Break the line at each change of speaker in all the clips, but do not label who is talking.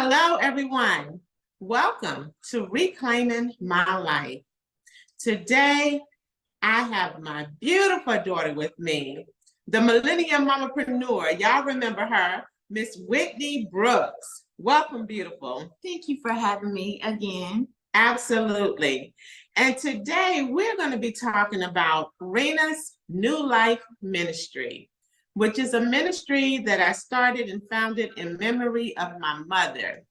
Hello, everyone. Welcome to Reclaiming My Life. Today, I have my beautiful daughter with me, the Millennium Mamapreneur. Y'all remember her, Miss Whitney Brooks. Welcome, beautiful.
Thank you for having me again.
Absolutely. And today, we're going to be talking about Rena's New Life Ministry, which is a ministry that I started and founded in memory of my mother.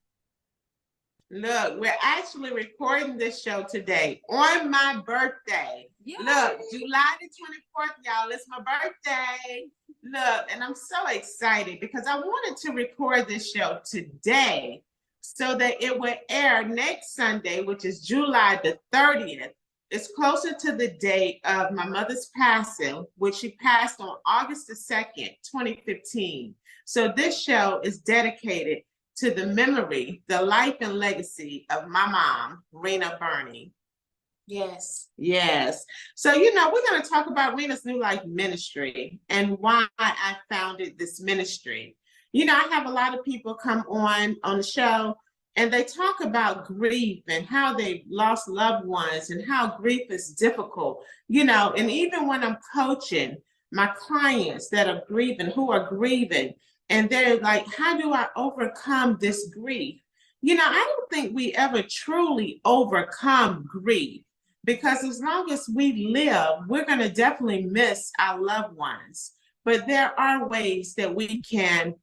Look, we're actually recording this show today on my birthday. Yay. Look, July the 24th, y'all, it's my birthday. Look, and I'm so excited because I wanted to record this show today so that it would air next Sunday, which is July the 30th. It's closer to the date of my mother's passing, which she passed on August the 2nd, 2015. So this show is dedicated to the memory, the life and legacy of my mom, Rena Burney.
Yes.
Yes. So, we're going to talk about Rena's New Life Ministry and why I founded this ministry. I have a lot of people come on the show and they talk about grief and how they've lost loved ones and how grief is difficult, and even when I'm coaching my clients that are grieving, who are grieving, and they're like, how do I overcome this grief? I don't think we ever truly overcome grief because as long as we live, we're going to definitely miss our loved ones. But there are ways that we can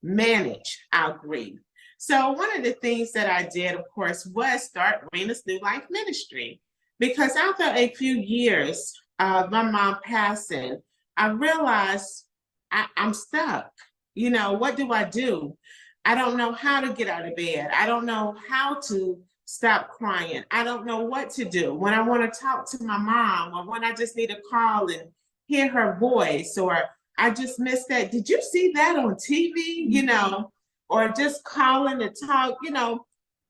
manage our grief. So one of the things that I did, of course, was start Rena's New Life Ministry because after a few years of my mom passing, I realized I'm stuck. What do? I don't know how to get out of bed. I don't know how to stop crying. I don't know what to do when I want to talk to my mom or when I just need to call and hear her voice or I just missed that. Did you see that on TV? Or just calling to talk,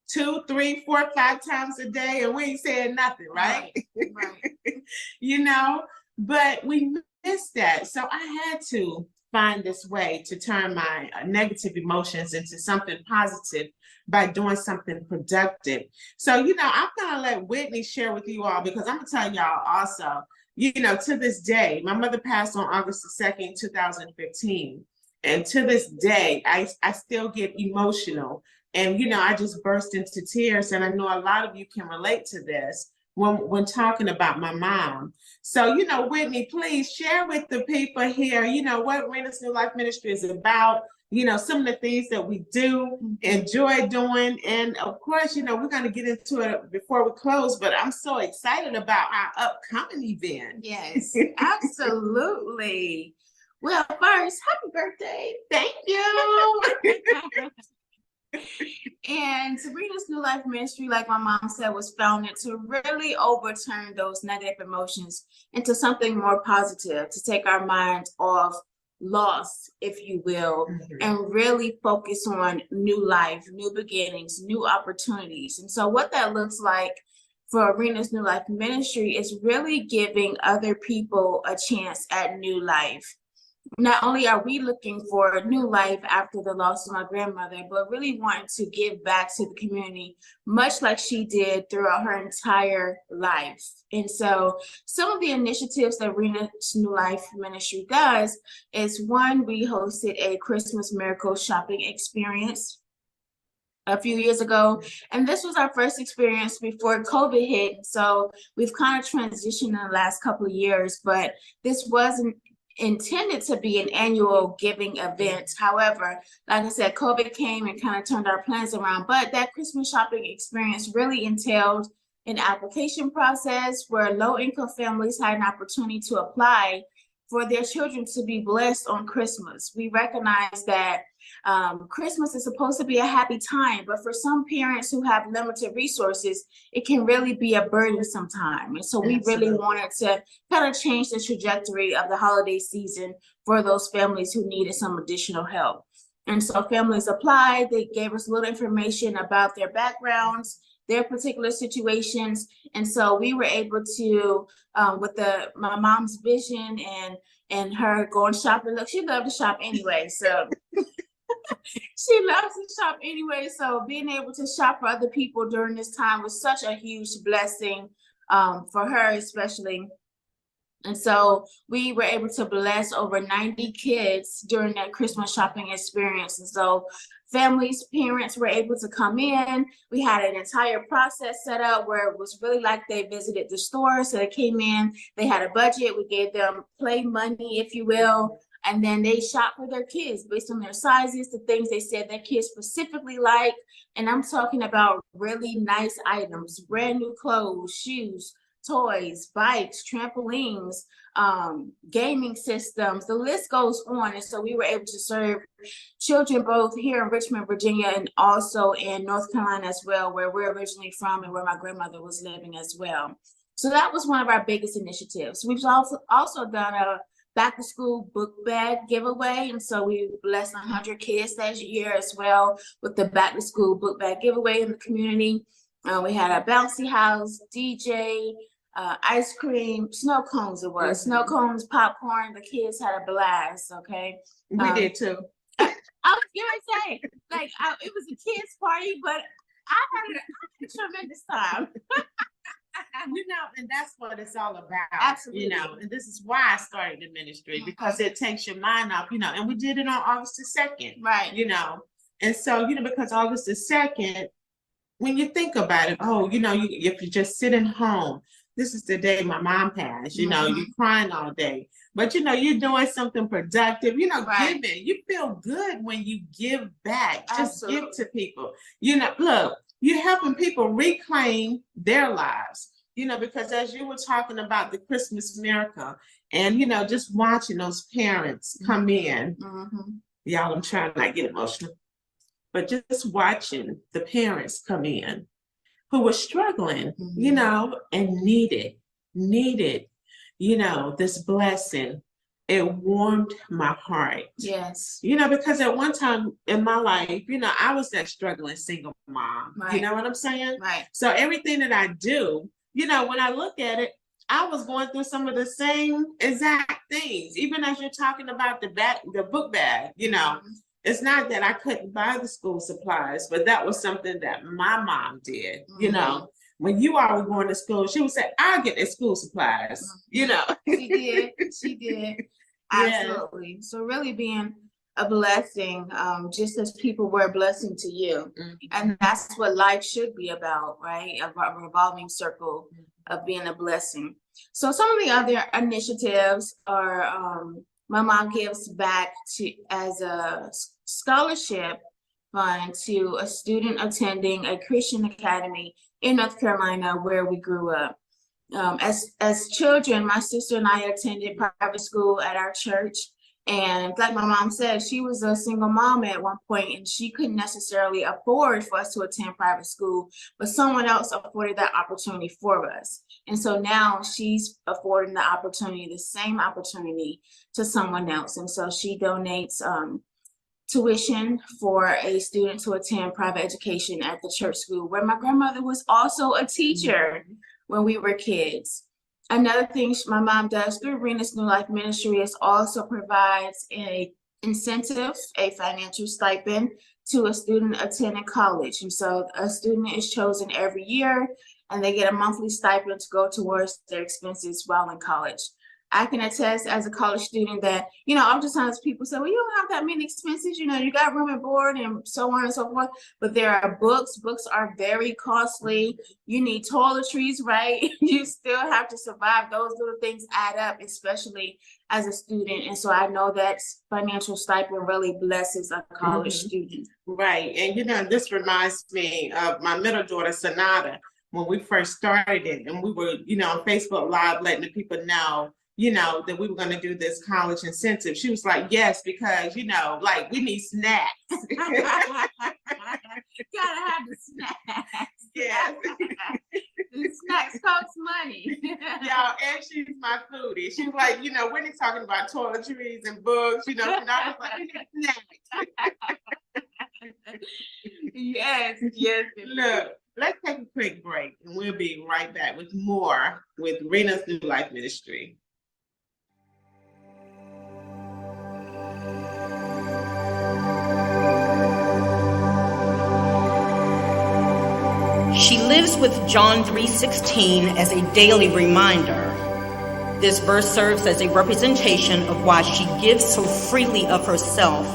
2, 3, 4, 5 times a day and we ain't saying nothing, right?
Right.
But we missed that. So I had to find this way to turn my negative emotions into something positive by doing something productive. So, I'm going to let Whitney share with you all because I'm going to tell y'all also, to this day, my mother passed on August the 2nd, 2015. And to this day, I still get emotional. And, I just burst into tears. And I know a lot of you can relate to this when talking about my mom. So, Whitney, please share with the people here, what Rena's New Life Ministry is about, some of the things that we do, enjoy doing. And of course, we're going to get into it before we close, but I'm so excited about our upcoming event.
Yes, absolutely. Well, first, happy birthday.
Thank you.
And Sabrina's New Life Ministry, like my mom said, was founded to really overturn those negative emotions into something more positive, to take our minds off loss, if you will, and really focus on new life, new beginnings, new opportunities. And so what that looks like for Rena's New Life Ministry is really giving other people a chance at new life. Not only are we looking for a new life after the loss of my grandmother, but really wanting to give back to the community, much like she did throughout her entire life. And so some of the initiatives that Rena's New Life Ministry does is, one, we hosted a Christmas miracle shopping experience a few years ago, and this was our first experience before COVID hit. So we've kind of transitioned in the last couple of years, but this wasn't intended to be an annual giving event. However, like I said, COVID came and kind of turned our plans around, but that Christmas shopping experience really entailed an application process where low-income families had an opportunity to apply for their children to be blessed on Christmas. We recognize that Christmas is supposed to be a happy time, but for some parents who have limited resources, it can really be a burden sometimes. And so we really wanted to kind of change the trajectory of the holiday season for those families who needed some additional help. And so families applied, they gave us a little information about their backgrounds, their particular situations. And so we were able to, with my mom's vision and her going shopping, look, she loved to shop anyway. So She loves to shop anyway. So being able to shop for other people during this time was such a huge blessing for her, especially. And so we were able to bless over 90 kids during that Christmas shopping experience. And so families, parents were able to come in. We had an entire process set up where it was really like they visited the store. So they came in, they had a budget. We gave them play money, if you will. And then they shopped for their kids based on their sizes, the things they said their kids specifically like. And I'm talking about really nice items, brand new clothes, shoes, toys, bikes, trampolines, gaming systems, the list goes on. And so we were able to serve children both here in Richmond, Virginia, and also in North Carolina as well, where we're originally from and where my grandmother was living as well. So that was one of our biggest initiatives. We've also done a back to school book bag giveaway. And so we blessed 100 kids that year as well with the back to school book bag giveaway in the community. We had a bouncy house, DJ, ice cream, snow cones it was. Snow cones, popcorn. The kids had a blast, okay?
We did too.
I was gonna say, like, it was a kids' party, but I had a tremendous time.
And that's what it's all about.
Absolutely.
And this is why I started the ministry, because it takes your mind off, and we did it on August the 2nd.
Right.
And so, because August the 2nd, when you think about it, if you're just sitting home, this is the day my mom passed, you're crying all day, but you're doing something productive,
Right.
giving. You feel good when you give back.
Absolutely.
Just give to people. Look, you're helping people reclaim their lives, because as you were talking about the Christmas miracle and, just watching those parents come in, y'all, I'm trying not to get emotional, but just watching the parents come in who were struggling, and needed, this blessing. It warmed my heart.
Yes.
Because at one time in my life, I was that struggling single mom.
Right.
You know what I'm saying?
Right.
So everything that I do, when I look at it, I was going through some of the same exact things. Even as you're talking about the book bag, it's not that I couldn't buy the school supplies, but that was something that my mom did. When you all were going to school, she would say, I'll get the school supplies,
She did. Absolutely. Yeah. So really being a blessing, just as people were a blessing to you. And that's what life should be about, right? A revolving circle of being a blessing. So some of the other initiatives are, my mom gives back as a scholarship fund to a student attending a Christian academy in North Carolina where we grew up. As children, my sister and I attended private school at our church. And like my mom said, she was a single mom at one point and she couldn't necessarily afford for us to attend private school, but someone else afforded that opportunity for us. And so now she's affording the same opportunity to someone else. And so she donates tuition for a student to attend private education at the church school where my grandmother was also a teacher when we were kids. Another thing my mom does through Rena's New Life Ministry is also provides a incentive, a financial stipend to a student attending college. And so a student is chosen every year and they get a monthly stipend to go towards their expenses while in college. I can attest as a college student that, oftentimes people say, well, you don't have that many expenses, you got room and board and so on and so forth, but there are books. Books are very costly. You need toiletries, right? You still have to survive. Those little things add up, especially as a student. And so I know that financial stipend really blesses a college student.
Right. And, this reminds me of my middle daughter, Sonata, when we first started it and we were, on Facebook Live letting the people know, that we were going to do this college incentive. She was like, yes, because, we need snacks.
Gotta have the snacks.
Yeah.
The snacks cost money.
Y'all, and she's my foodie. She was like, when he's talking about toiletries and books, and I was like, we need snacks.
Yes.
Look, let's take a quick break and we'll be right back with more with Rena's New Life Ministry.
lives with John 3:16 as a daily reminder. This verse serves as a representation of why she gives so freely of herself,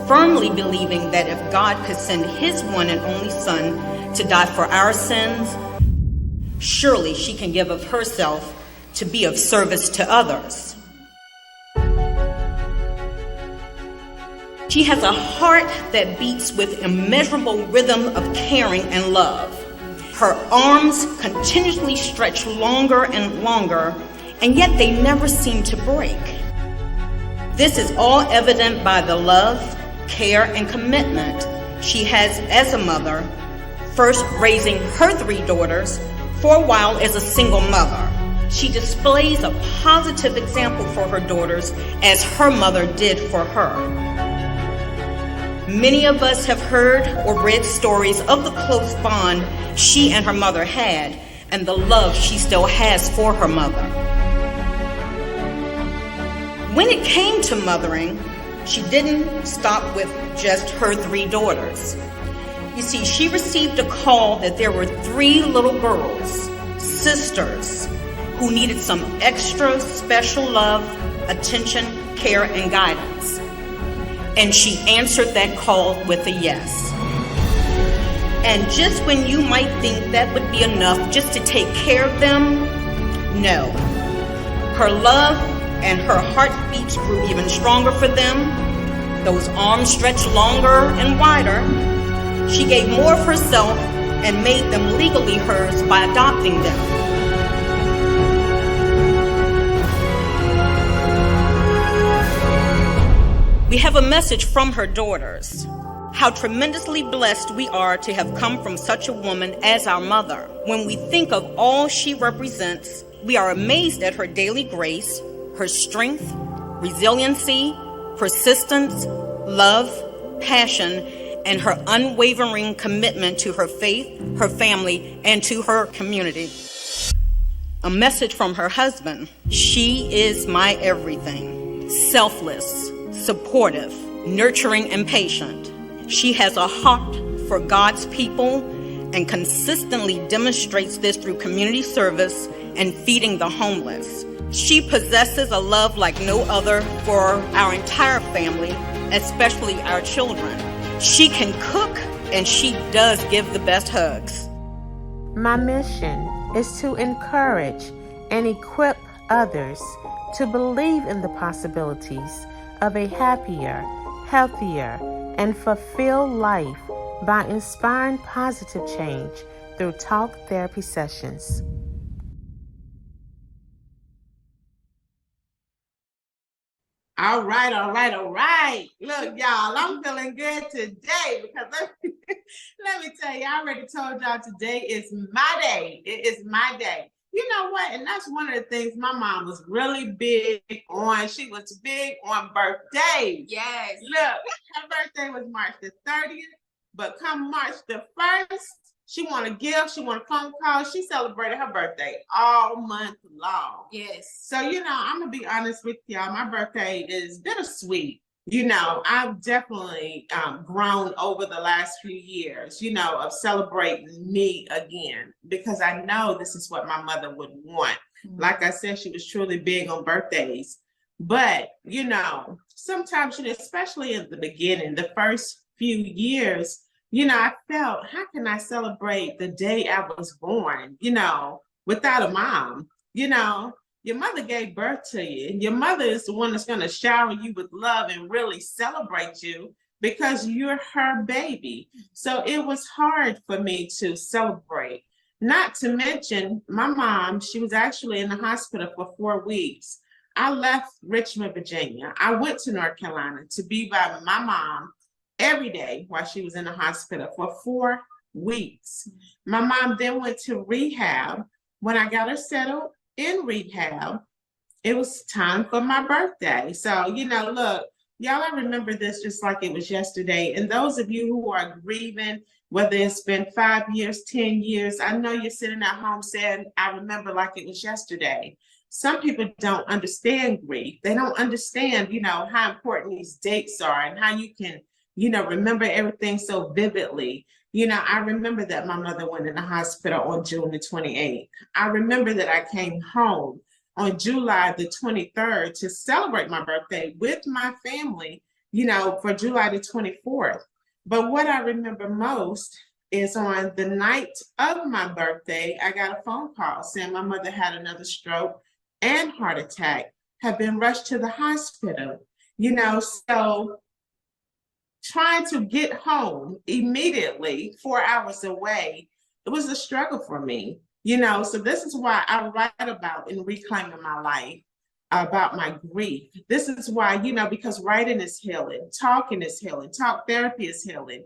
firmly believing that if God could send his one and only Son to die for our sins, surely she can give of herself to be of service to others. She has a heart that beats with immeasurable rhythm of caring and love. Her arms continuously stretch longer and longer, and yet they never seem to break. This is all evident by the love, care, and commitment she has as a mother, first raising her 3 daughters, for a while as a single mother. She displays a positive example for her daughters as her mother did for her. Many of us have heard or read stories of the close bond she and her mother had and the love she still has for her mother. When it came to mothering, she didn't stop with just her 3 daughters. You see, she received a call that there were 3 little girls, sisters, who needed some extra special love, attention, care, and guidance. And she answered that call with a yes. And just when you might think that would be enough just to take care of them, no. Her love and her heartbeats grew even stronger for them. Those arms stretched longer and wider. She gave more of herself and made them legally hers by adopting them. We have a message from her daughters. How tremendously blessed we are to have come from such a woman as our mother. When we think of all she represents, we are amazed at her daily grace, her strength, resiliency, persistence, love, passion, and her unwavering commitment to her faith, her family, and to her community. A message from her husband. She is my everything. Selfless, supportive, nurturing, and patient. She has a heart for God's people and consistently demonstrates this through community service and feeding the homeless. She possesses a love like no other for our entire family, especially our children. She can cook, and she does give the best hugs.
My mission is to encourage and equip others to believe in the possibilities of a happier, healthier, and fulfilled life by inspiring positive change through talk therapy sessions. All right, all right, all right. Look, y'all, I'm feeling good today because let me tell you, I already told y'all today is my day. It is my day. You know what? And that's one of the things my mom was really big on. She was big on birthdays.
Yes.
Look, her birthday was March the 30th, but come March the 1st, she want a gift, she want a phone call. She celebrated her birthday all month long.
Yes.
So, I'm going to be honest with y'all. My birthday is bittersweet. I've definitely grown over the last few years, of celebrating me again, because I know this is what my mother would want. Mm-hmm. Like I said, she was truly big on birthdays. But, sometimes, especially in the beginning, the first few years, I felt, how can I celebrate the day I was born, without a mom? Your mother gave birth to you, and your mother is the one that's going to shower you with love and really celebrate you because you're her baby. So it was hard for me to celebrate. Not to mention, my mom, she was actually in the hospital for 4 weeks. I left Richmond, Virginia. I went to North Carolina to be by my mom every day while she was in the hospital for 4 weeks. My mom then went to rehab. When I got her settled in rehab, it was time for my birthday. So, look, y'all, I remember this just like it was yesterday. And those of you who are grieving, whether it's been 5 years, 10 years, I know you're sitting at home saying, I remember like it was yesterday. Some people don't understand grief. They don't understand, how important these dates are and how you can, remember everything so vividly. I remember that my mother went in the hospital on June the 28th. I remember that I came home on July the 23rd to celebrate my birthday with my family, for July the 24th. But what I remember most is on the night of my birthday, I got a phone call saying my mother had another stroke and heart attack, had been rushed to the hospital, so trying to get home immediately, 4 hours away, it was a struggle for me, so this is why I write about in Reclaiming My Life, about my grief. This is why, because writing is healing, talking is healing, talk therapy is healing.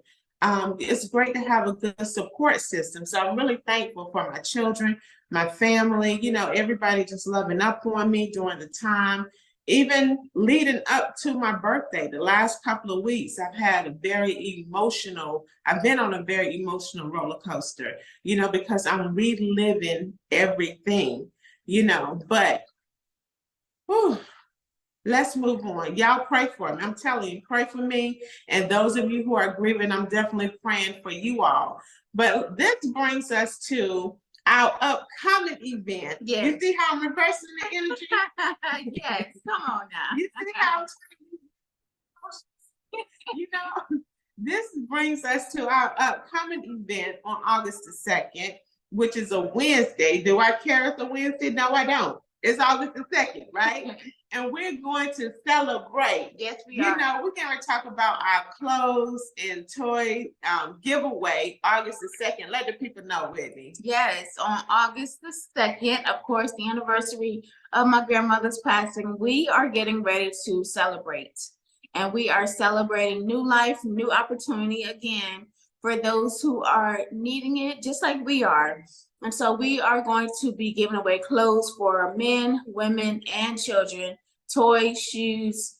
It's great to have a good support system. So I'm really thankful for my children, my family, everybody just loving up on me during the time. Even leading up to my birthday, the last couple of weeks, I've been on a very emotional roller coaster, because I'm reliving everything, but whew, let's move on. Y'all pray for me. I'm telling you, pray for me. And those of you who are grieving, I'm definitely praying for you all. But this brings us to our upcoming event.
Yes.
You see how I'm reversing the energy?
Yes, come on now.
You see how this brings us to our upcoming event on August the 2nd, which is a Wednesday. Do I care if it's a Wednesday? No, I don't. It's August the 2nd, right? And we're going to celebrate.
Yes, we are.
We're going to talk about our clothes and toy giveaway August the 2nd. Let the people know, Whitney.
Yes, on August the 2nd, of course, the anniversary of my grandmother's passing, we are getting ready to celebrate. And we are celebrating new life, new opportunity again for those who are needing it, just like we are. And so we are going to be giving away clothes for men, women, and children, toys, shoes,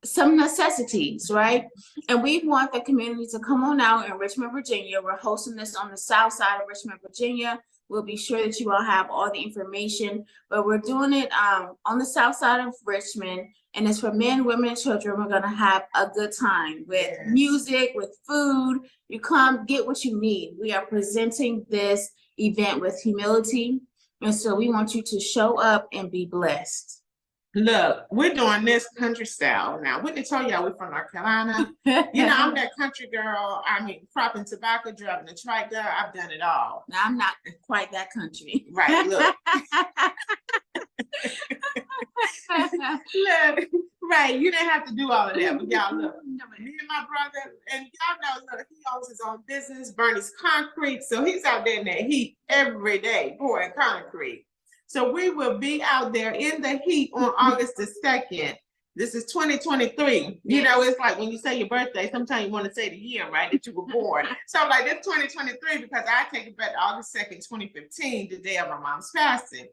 some necessities, right? And we want the community to come on out in Richmond, Virginia. We're hosting this on the south side of Richmond, Virginia. We'll be sure that you all have all the information, but we're doing it on the south side of Richmond, and it's for men, women, and children. We're gonna have a good time with music, with food. You come get what you need. We are presenting this event with humility, and so we want you to show up and be blessed.
Look, we're doing this country style now. Whitney told y'all we're from North Carolina. I'm that country girl. I mean, cropping tobacco, driving a tractor. I've done it all.
Now, I'm not quite that country.
Right, look. Look, right, you didn't have to do all of that, but y'all look. Me and my brother, and y'all know, look, he owns his own business, Bernie's Concrete, so he's out there in that heat every day pouring concrete. So we will be out there in the heat on August the 2nd. This is 2023. It's like when you say your birthday, sometimes you want to say the year, right, that you were born. So I'm like, it's 2023 because I take it back to August 2nd, 2015, the day of my mom's passing.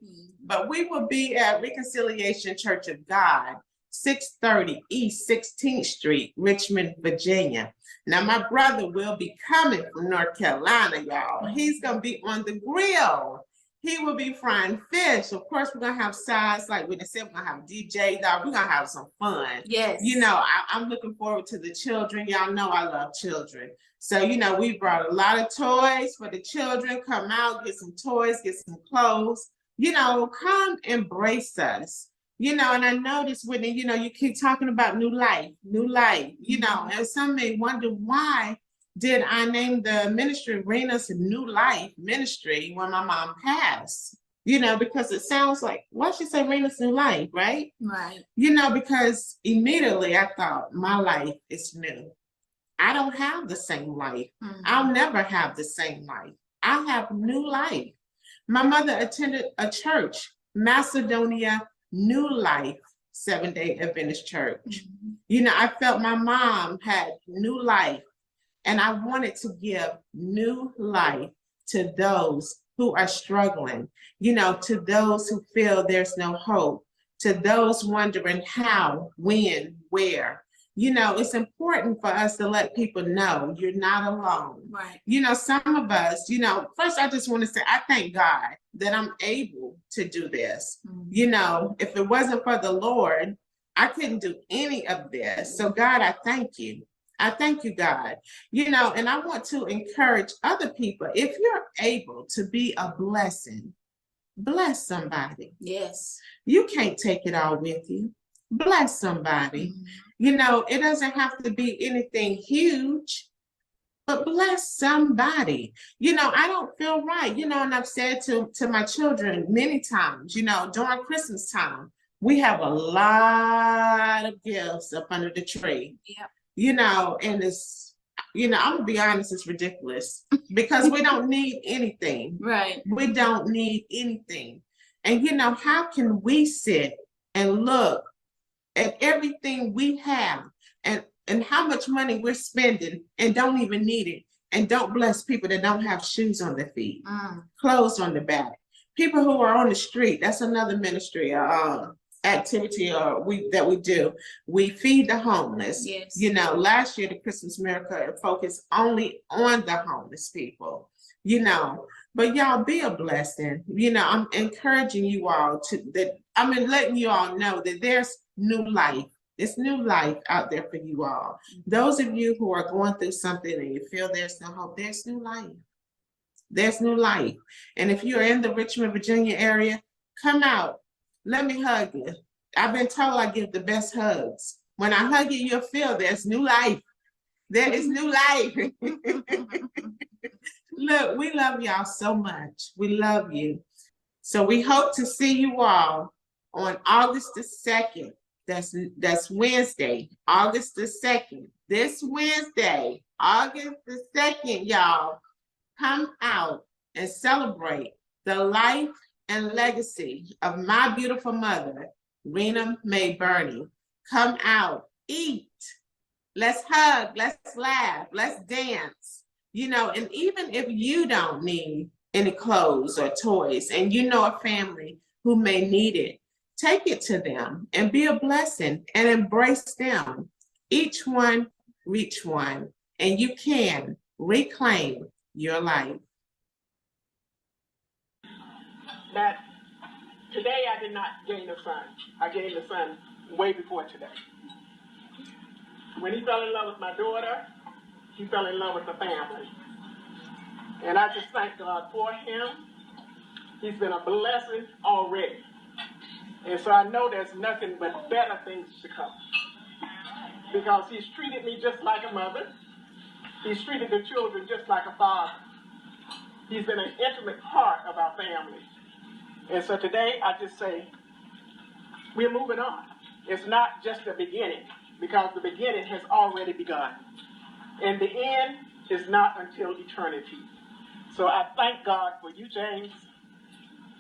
But we will be at Reconciliation Church of God, 630 East 16th Street, Richmond, Virginia. Now, my brother will be coming from North Carolina, y'all. He's going to be on the grill. He will be frying fish. Of course, we're going to have sides, like when they said, we're going to have DJs. We're going to have some fun.
Yes.
I'm looking forward to the children. Y'all know I love children. So, we brought a lot of toys for the children. Come out, get some toys, get some clothes. Come embrace us. And I noticed, Whitney, you keep talking about new life, and some may wonder why did I name the ministry Rena's New Life Ministry when my mom passed? Because it sounds like, why should say Rena's New Life, right?
Right.
Because immediately I thought my life is new. I don't have the same life. I'll never have the same life. I have new life. My mother attended a church, Macedonia New Life, Seventh-day Adventist Church. I felt my mom had new life. And I wanted to give new life to those who are struggling, to those who feel there's no hope, to those wondering how, when, where. It's important for us to let people know you're not alone.
Right.
Some of us, first I just want to say, I thank God that I'm able to do this. If it wasn't for the Lord, I couldn't do any of this. So God, I thank you. I thank you, God. You know, and I want to encourage other people. If you're able to be a blessing, bless somebody.
Yes.
You can't take it all with you. Bless somebody. You know, it doesn't have to be anything huge, but bless somebody. You know, I don't feel right, you know, and I've said to my children many times, you know, during Christmas time, we have a lot of gifts up under the tree.
Yep.
You know, and it's, you know, I'm gonna be honest, it's ridiculous because we don't need anything.
Right.
We don't need anything. And, you know, how can we sit and look at everything we have and how much money we're spending and don't even need it, and don't bless people that don't have shoes on their feet, clothes on their back, people who are on the street? That's another ministry activity that we do. We feed the homeless.
Yes.
You know, last year the Christmas Miracle focused only on the homeless people, you know. But y'all, be a blessing. You know, I'm encouraging you all letting you all know that there's new life. It's new life out there for you all. Those of you who are going through something and you feel there's no hope, there's new life. There's new life. And if you're in the Richmond, Virginia area, come out. Let me hug you. I've been told I give the best hugs. When I hug you, you'll feel there's new life. There is new life. Look, we love y'all so much. We love you. So we hope to see you all on August the 2nd. That's Wednesday, August the 2nd. This Wednesday, August the 2nd, y'all. Come out and celebrate the life and legacy of my beautiful mother, Rena Mae Burney. Come out, eat. Let's hug, let's laugh, let's dance. You know, and even if you don't need any clothes or toys and you know a family who may need it, take it to them and be a blessing and embrace them. Each one, reach one, and you can reclaim your life.
That today I did not gain a son. I gained a son way before today. When he fell in love with my daughter, he fell in love with the family. And I just thank God for him. He's been a blessing already. And so I know there's nothing but better things to come. Because he's treated me just like a mother. He's treated the children just like a father. He's been an intimate part of our family. And so today I just say, we're moving on. It's not just the beginning, because the beginning has already begun. And the end is not until eternity. So I thank God for you, James,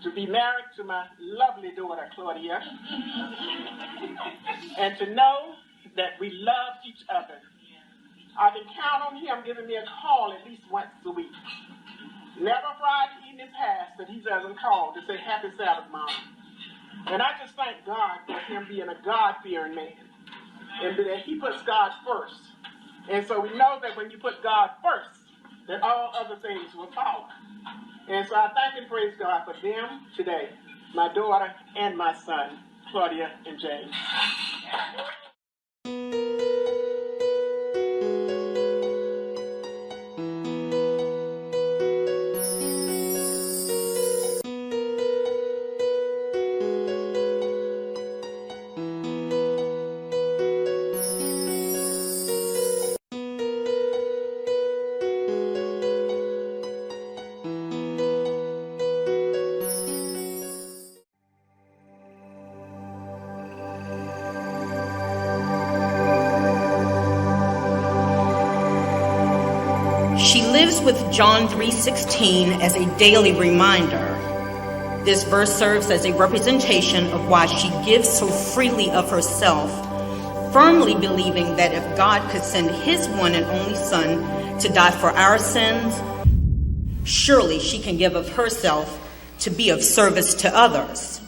to be married to my lovely daughter, Claudia, and to know that we love each other. I can count on him giving me a call at least once a week. Never Friday evening past that he doesn't call to say, "Happy Sabbath, Mom." And I just thank God for him being a God-fearing man, and that he puts God first. And so we know that when you put God first, that all other things will follow. And so I thank and praise God for them today, my daughter and my son, Claudia and James.
She lives with John 3:16 as a daily reminder. This verse serves as a representation of why she gives so freely of herself, firmly believing that if God could send his one and only son to die for our sins, surely she can give of herself to be of service to others.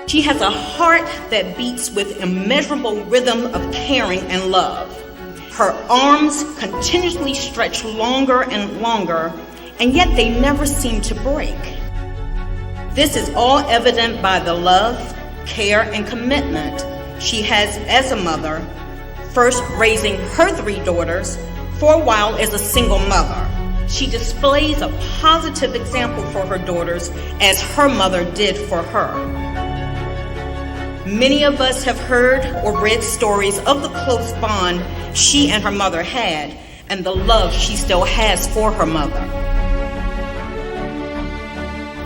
She has a heart that beats with immeasurable rhythm of caring and love. Her arms continuously stretch longer and longer, and yet they never seem to break. This is all evident by the love, care, and commitment she has as a mother, first raising her 3 daughters, for a while as a single mother. She displays a positive example for her daughters as her mother did for her. Many of us have heard or read stories of the close bond she and her mother had and the love she still has for her mother.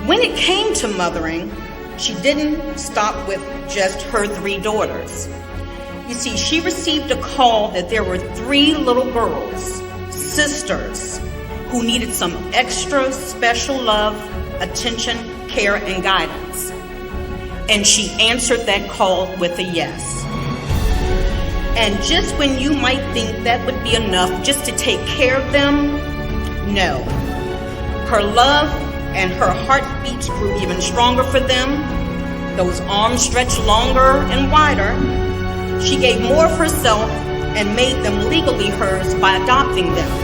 When it came to mothering, she didn't stop with just her 3 daughters. You see, she received a call that there were 3 little girls, sisters, who needed some extra special love, attention, care, and guidance. And she answered that call with a yes. And just when you might think that would be enough just to take care of them, no. Her love and her heartbeats grew even stronger for them. Those arms stretched longer and wider. She gave more of herself and made them legally hers by adopting them.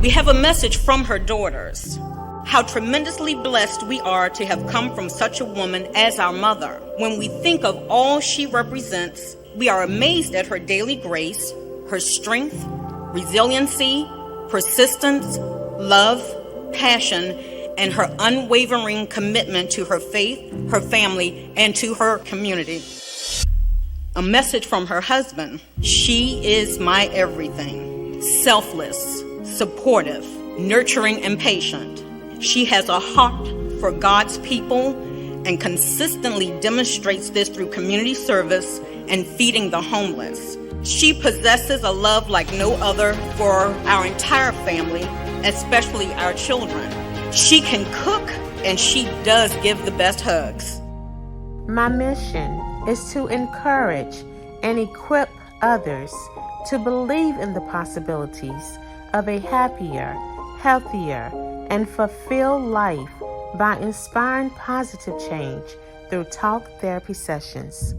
We have a message from her daughters. How tremendously blessed we are to have come from such a woman as our mother. When we think of all she represents, we are amazed at her daily grace, her strength, resiliency, persistence, love, passion, and her unwavering commitment to her faith, her family, and to her community. A message from her husband. She is my everything. Selfless, supportive, nurturing, and patient. She has a heart for God's people and consistently demonstrates this through community service and feeding the homeless. She possesses a love like no other for our entire family, especially our children. She can cook, and she does give the best hugs.
My mission is to encourage and equip others to believe in the possibilities of a happier, healthier, and fulfilled life by inspiring positive change through talk therapy sessions.